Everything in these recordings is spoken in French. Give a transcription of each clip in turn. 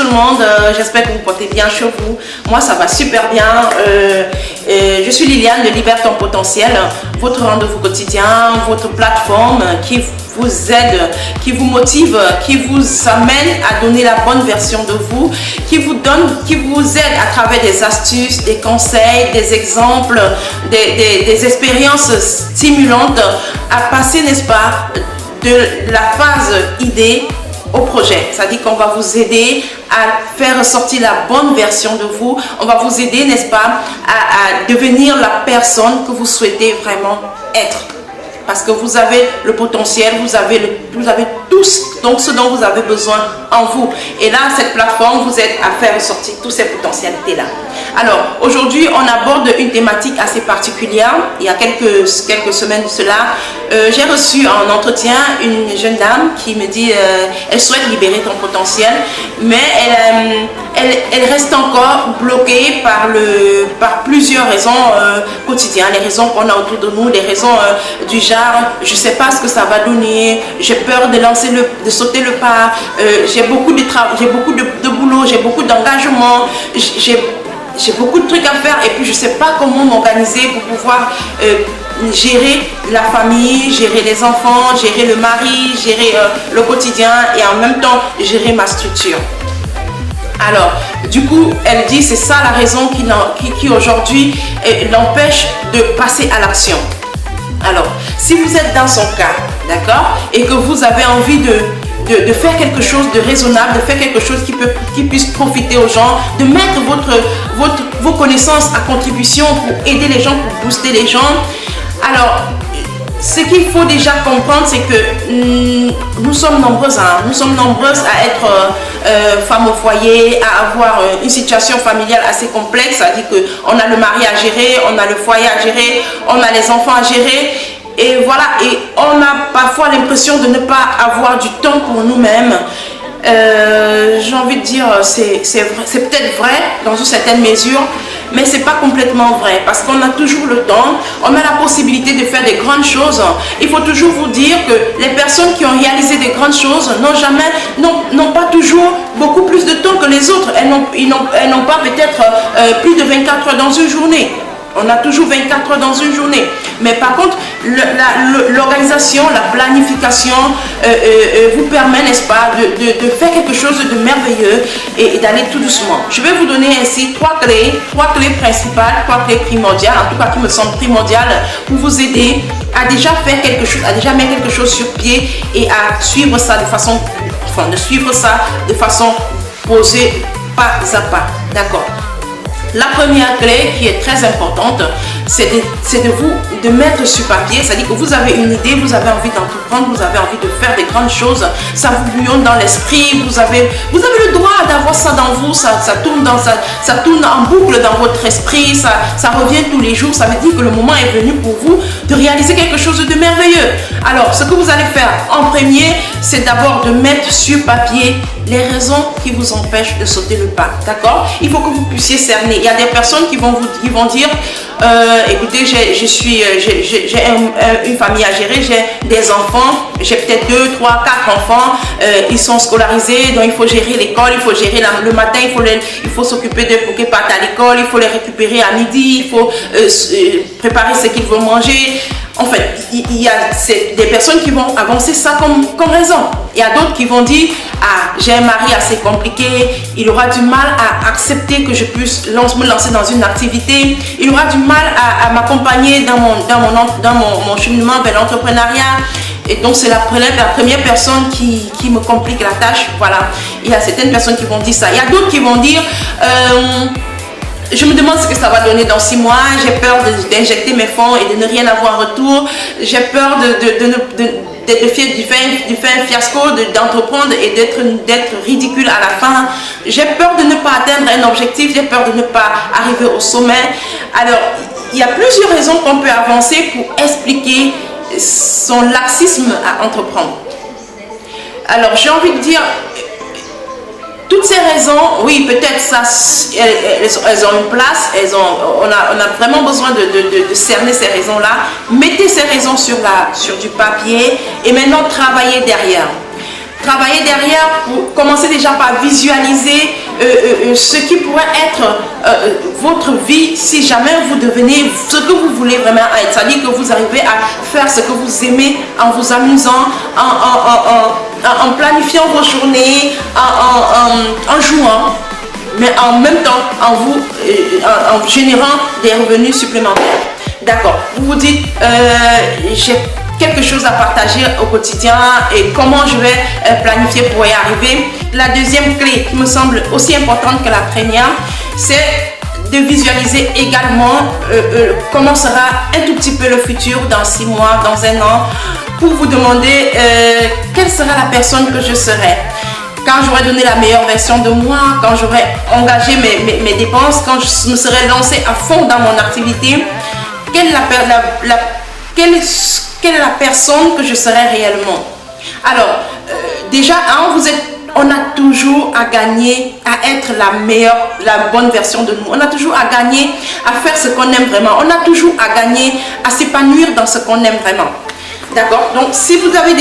tout le monde, j'espère que vous portez bien chez vous. Moi ça va super bien. Je suis Liliane de Libère ton potentiel, votre rendez-vous quotidien, votre plateforme qui vous aide, qui vous motive, qui vous amène à donner la bonne version de vous, qui vous aide à travers des astuces, des conseils, des exemples, des expériences stimulantes à passer, n'est-ce pas, de la phase idée au projet. C'est-à-dire qu'on va vous aider à faire ressortir la bonne version de vous. On va vous aider, n'est-ce pas, à devenir la personne que vous souhaitez vraiment être. Parce que vous avez le potentiel, vous avez tous donc ce dont vous avez besoin en vous. Et là, cette plateforme vous aide à faire ressortir toutes ces potentialités-là. Alors, aujourd'hui, on aborde une thématique assez particulière. Il y a quelques semaines de cela, j'ai reçu en entretien une jeune dame qui me dit elle souhaite libérer ton potentiel, mais elle reste encore bloquée par plusieurs raisons quotidiennes, les raisons qu'on a autour de nous, les raisons du genre je ne sais pas ce que ça va donner, j'ai peur de sauter le pas, j'ai beaucoup de travail, j'ai beaucoup de boulot, j'ai beaucoup d'engagement, j'ai beaucoup de trucs à faire et puis je ne sais pas comment m'organiser pour pouvoir gérer la famille, gérer les enfants, gérer le mari, gérer le quotidien et en même temps gérer ma structure. Alors, du coup, elle dit c'est ça la raison qui aujourd'hui l'empêche de passer à l'action. Alors, si vous êtes dans son cas, d'accord, et que vous avez envie de faire quelque chose de raisonnable, de faire quelque chose qui puisse profiter aux gens, de mettre vos connaissances à contribution pour aider les gens, pour booster les gens, alors, ce qu'il faut déjà comprendre, c'est que nous sommes nombreuses, à être femmes au foyer, à avoir une situation familiale assez complexe, c'est-à-dire qu'on a le mari à gérer, on a le foyer à gérer, on a les enfants à gérer, et voilà, et on a parfois l'impression de ne pas avoir du temps pour nous-mêmes. J'ai envie de dire, c'est peut-être vrai dans une certaine mesure, mais c'est pas complètement vrai parce qu'on a toujours le temps, on a la possibilité de faire des grandes choses. Il faut toujours vous dire que les personnes qui ont réalisé des grandes choses n'ont pas toujours beaucoup plus de temps que les autres. Elles n'ont pas peut-être plus de 24 heures dans une journée. On a toujours 24 heures dans une journée. Mais par contre, l'organisation, la planification vous permet, n'est-ce pas, de faire quelque chose de merveilleux et d'aller tout doucement. Je vais vous donner ainsi trois clés principales, trois clés primordiales, en tout cas qui me semblent primordiales pour vous aider à déjà faire quelque chose, à déjà mettre quelque chose sur pied et à suivre ça de façon posée, pas à pas. D'accord? La première clé qui est très importante, c'est de mettre sur papier, c'est-à-dire que vous avez une idée, vous avez envie d'entreprendre, vous avez envie de faire des grandes choses, ça vous bouillonne dans l'esprit, vous avez le droit d'avoir ça dans vous, ça tourne en boucle dans votre esprit, ça revient tous les jours, ça veut dire que le moment est venu pour vous de réaliser quelque chose de merveilleux. Alors, ce que vous allez faire en premier, c'est d'abord de mettre sur papier les raisons qui vous empêchent de sauter le pas, d'accord? Il faut que vous puissiez cerner. Il y a des personnes qui vont dire écoutez, j'ai une famille à gérer, j'ai des enfants, j'ai peut-être 2, 3, 4 enfants, ils sont scolarisés, donc il faut gérer l'école, il faut gérer le matin, il faut s'occuper de pour qu'ils partent à l'école, il faut les récupérer à midi, il faut préparer ce qu'ils vont manger. En fait, il y a des personnes qui vont avancer ça comme raison. Il y a d'autres qui vont dire ah, j'ai un mari assez compliqué, il aura du mal à accepter que je puisse me lancer dans une activité, il aura du mal à m'accompagner dans mon cheminement vers l'entrepreneuriat. Et donc c'est la première personne qui me complique la tâche. Voilà, il y a certaines personnes qui vont dire ça. Il y a d'autres qui vont dire je me demande ce que ça va donner dans 6 mois, j'ai peur d'injecter mes fonds et de ne rien avoir en retour, j'ai peur de faire un fiasco, d'entreprendre et d'être ridicule à la fin, j'ai peur de ne pas atteindre un objectif, j'ai peur de ne pas arriver au sommet. Alors, il y a plusieurs raisons qu'on peut avancer pour expliquer son laxisme à entreprendre. Alors, j'ai envie de dire, toutes ces raisons, oui, peut-être ça, elles ont une place, on a vraiment besoin de cerner ces raisons-là. Mettez ces raisons sur du papier et maintenant travaillez derrière. travailler derrière pour commencer déjà par visualiser ce qui pourrait être votre vie si jamais vous devenez ce que vous voulez vraiment être. C'est-à-dire que vous arrivez à faire ce que vous aimez en vous amusant, en planifiant vos journées, en jouant, mais en même temps en générant des revenus supplémentaires. D'accord. Vous vous dites, j'ai quelque chose à partager au quotidien et comment je vais planifier pour y arriver. La deuxième clé qui me semble aussi importante que la première, c'est de visualiser également comment sera un tout petit peu le futur dans 6 mois, dans 1 an, pour vous demander quelle sera la personne que je serai. Quand j'aurai donné la meilleure version de moi, quand j'aurai engagé mes dépenses, quand je me serai lancé à fond dans mon activité, quelle est la personne que je serai réellement. Alors, déjà, on a toujours à gagner à être la bonne version de nous. On a toujours à gagner à faire ce qu'on aime vraiment. On a toujours à gagner à s'épanouir dans ce qu'on aime vraiment. D'accord? Donc, si vous êtes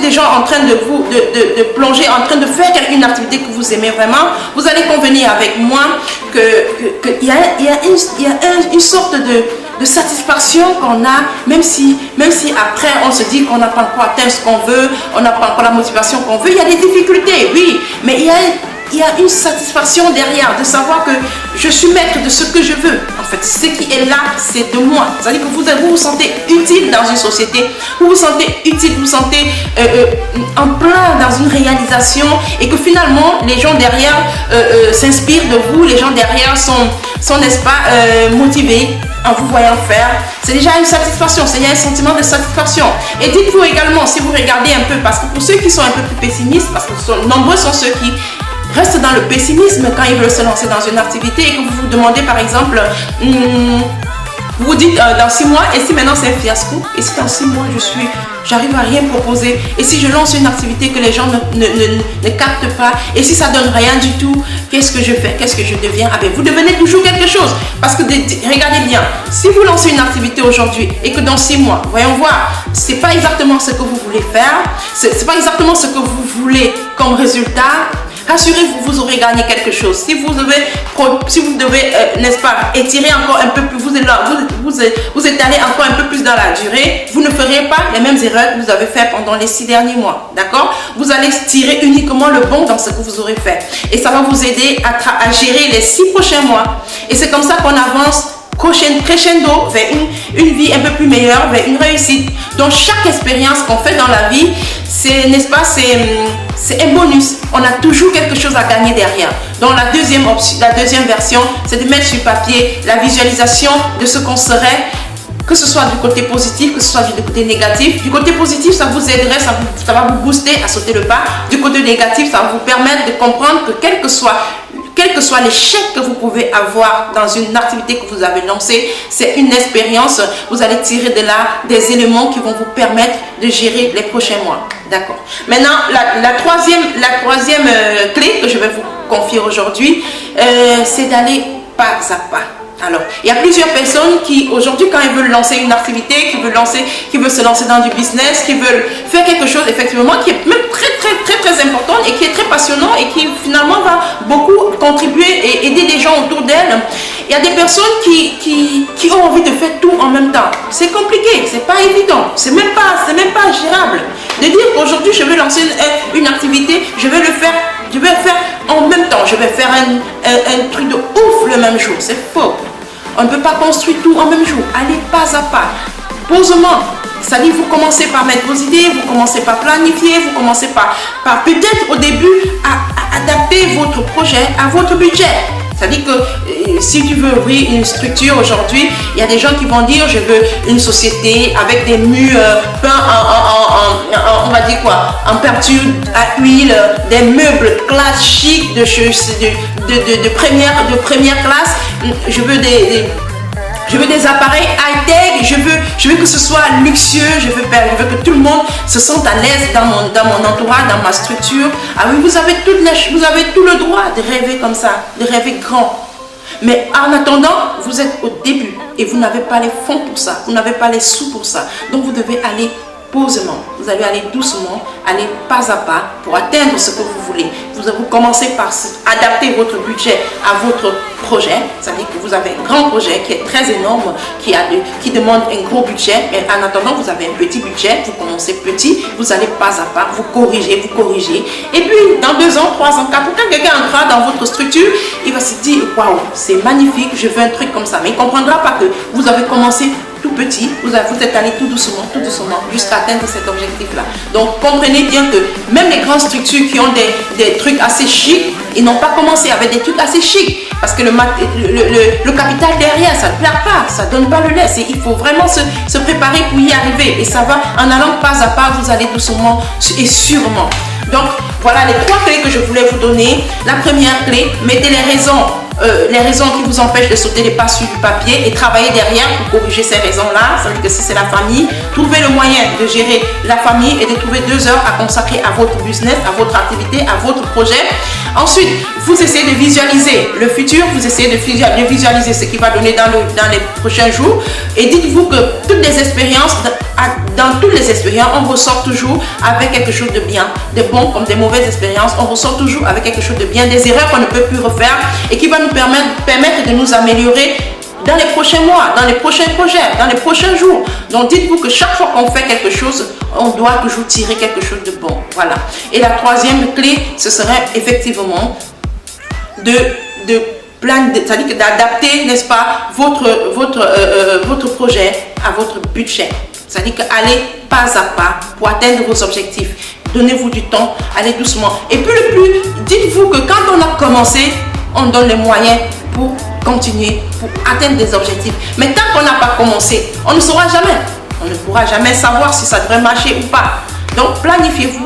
déjà en train de plonger, en train de faire une activité que vous aimez vraiment, vous allez convenir avec moi qu'il y a une sorte de satisfaction qu'on a, même si après on se dit qu'on n'a pas encore atteint ce qu'on veut, on n'a pas encore la motivation qu'on veut, il y a des difficultés, oui, mais il y a une satisfaction derrière de savoir que je suis maître de ce que je veux. En fait, ce qui est là, c'est de moi. C'est-à-dire que vous vous sentez utile dans une société, vous vous sentez utile, vous vous sentez en plein dans une réalisation et que finalement, les gens derrière s'inspirent de vous, les gens derrière sont n'est-ce pas, motivés en vous voyant faire. C'est déjà une satisfaction, c'est un sentiment de satisfaction. Et dites-vous également, si vous regardez un peu, parce que pour ceux qui sont un peu plus pessimistes, parce que nombreux sont ceux qui restent dans le pessimisme quand ils veulent se lancer dans une activité et que vous vous demandez par exemple, vous vous dites dans 6 mois, et si maintenant c'est un fiasco, et si dans 6 mois j'arrive à rien proposer, et si je lance une activité que les gens ne captent pas, et si ça donne rien du tout, qu'est-ce que je fais, qu'est-ce que je deviens? Ah ben, vous devenez toujours quelque chose, parce que regardez bien, si vous lancez une activité aujourd'hui et que dans 6 mois, voyons voir, c'est pas exactement ce que vous voulez faire, c'est pas exactement ce que vous voulez comme résultat, rassurez-vous, vous aurez gagné quelque chose. Si vous devez, n'est-ce pas, étirer encore un peu plus, vous étalez encore un peu plus dans la durée, vous ne ferez pas les mêmes erreurs que vous avez fait pendant les 6 derniers mois. D'accord? Vous allez tirer uniquement le bon dans ce que vous aurez fait. Et ça va vous aider à gérer les 6 prochains mois. Et c'est comme ça qu'on avance crescendo vers une vie un peu plus meilleure, vers une réussite. Donc chaque expérience qu'on fait dans la vie, c'est, n'est-ce pas, c'est un bonus. On a toujours quelque chose à gagner derrière. Donc la deuxième version, c'est de mettre sur papier la visualisation de ce qu'on serait, que ce soit du côté positif, que ce soit du côté négatif. Du côté positif, ça vous aiderait, ça va vous booster à sauter le pas. Du côté négatif, ça va vous permettre de comprendre que quel que soit l'échec que vous pouvez avoir dans une activité que vous avez lancée, c'est une expérience. Vous allez tirer de là des éléments qui vont vous permettre de gérer les prochains mois. D'accord. Maintenant, la troisième clé que je vais vous confier aujourd'hui, c'est d'aller pas à pas. Alors, il y a plusieurs personnes qui, aujourd'hui, quand ils veulent lancer une activité, qui veulent se lancer dans du business, qui veulent faire quelque chose, effectivement, qui est même très important et qui est très passionnant et qui, finalement, va beaucoup contribuer et aider les gens autour d'elles. Il y a des personnes qui ont envie de faire tout en même temps. C'est compliqué, c'est pas évident, c'est même pas gérable. De dire qu'aujourd'hui, je vais lancer une activité, je vais faire en même temps, je vais faire un truc de ouf le même jour, c'est faux. On ne peut pas construire tout en même jour. Allez pas à pas, posément. C'est-à-dire, vous commencez par mettre vos idées, vous commencez par planifier, vous commencez par peut-être au début à adapter votre projet à votre budget. C'est-à-dire que si tu veux ouvrir une structure aujourd'hui, il y a des gens qui vont dire je veux une société avec des murs peints on va dire quoi, en peinture à huile, des meubles classiques de première classe. Je veux des appareils high-tech, je veux que ce soit luxueux, je veux que tout le monde se sente à l'aise dans mon entourage, dans ma structure. Ah oui, vous avez tout le droit de rêver comme ça, de rêver grand. Mais en attendant, vous êtes au début et vous n'avez pas les fonds pour ça, vous n'avez pas les sous pour ça. Donc vous devez aller posément, vous allez aller doucement, aller pas à pas pour atteindre ce que vous voulez. Vous commencez par adapter votre budget à votre projet, c'est-à-dire que vous avez un grand projet qui est très énorme, qui demande un gros budget, mais en attendant, vous avez un petit budget, vous commencez petit, vous allez pas à pas, vous corrigez, et puis dans 2 ans, 3 ans, 4 ans, quand quelqu'un entrera dans votre structure, il va se dire, waouh, c'est magnifique, je veux un truc comme ça, mais il ne comprendra pas que vous avez commencé tout petit, vous êtes allé tout doucement, jusqu'à atteindre cet objectif-là. Donc, comprenez bien que même les grandes structures qui ont des trucs assez chics, ils n'ont pas commencé avec des trucs assez chics. Parce que le capital derrière, ça ne plaît pas, ça ne donne pas le lait. Il faut vraiment se préparer pour y arriver. Et ça va, en allant pas à pas, vous allez doucement et sûrement. Donc, voilà les 3 clés que je voulais vous donner. La première clé, mettez les raisons qui vous empêchent de sauter les pas sur du papier et travaillez derrière pour corriger ces raisons-là. Ça veut dire que si c'est la famille, trouvez le moyen de gérer la famille et de trouver 2 heures à consacrer à votre business, à votre activité, à votre projet. Ensuite, vous essayez de visualiser le futur, vous essayez de visualiser ce qui va donner dans les prochains jours et dites-vous que dans toutes les expériences, on ressort toujours avec quelque chose de bien, de bon comme des mauvaises expériences, on ressort toujours avec quelque chose de bien, des erreurs qu'on ne peut plus refaire et qui va nous permettre de nous améliorer dans les prochains mois, dans les prochains projets, dans les prochains jours. Donc dites-vous que chaque fois qu'on fait quelque chose, on doit toujours tirer quelque chose de bon. Voilà. Et la 3e clé, ce serait effectivement c'est-à-dire d'adapter, n'est-ce pas, votre projet à votre budget. C'est-à-dire qu'allez pas à pas pour atteindre vos objectifs. Donnez-vous du temps, allez doucement. Et puis dites-vous que quand on a commencé, on donne les moyens pour continuer, pour atteindre des objectifs. Mais tant qu'on n'a pas commencé, on ne saura jamais. On ne pourra jamais savoir si ça devrait marcher ou pas. Donc planifiez-vous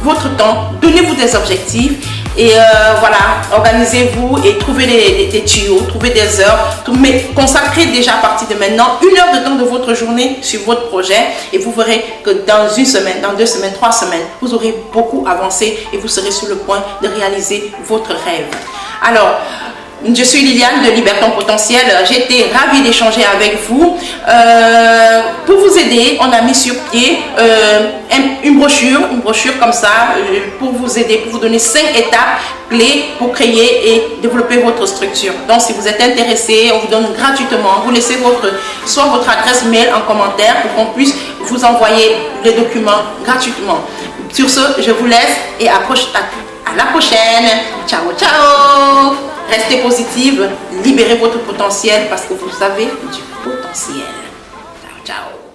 votre temps, donnez-vous des objectifs et voilà, organisez-vous et trouvez des tuyaux, trouvez des heures, mais consacrez déjà à partir de maintenant 1 heure de temps de votre journée sur votre projet et vous verrez que dans 1 semaine, dans 2 semaines, 3 semaines, vous aurez beaucoup avancé et vous serez sur le point de réaliser votre rêve. Alors, je suis Liliane de Libère ton potentiel. J'ai été ravie d'échanger avec vous. Pour vous aider, on a mis sur pied une brochure comme ça pour vous aider, pour vous donner 5 étapes clés pour créer et développer votre structure. Donc, si vous êtes intéressé, on vous donne gratuitement. Vous laissez soit votre adresse mail en commentaire pour qu'on puisse vous envoyer les documents gratuitement. Sur ce, je vous laisse et à la prochaine. Ciao, ciao. Restez positive, libérez votre potentiel parce que vous avez du potentiel. Ciao, ciao.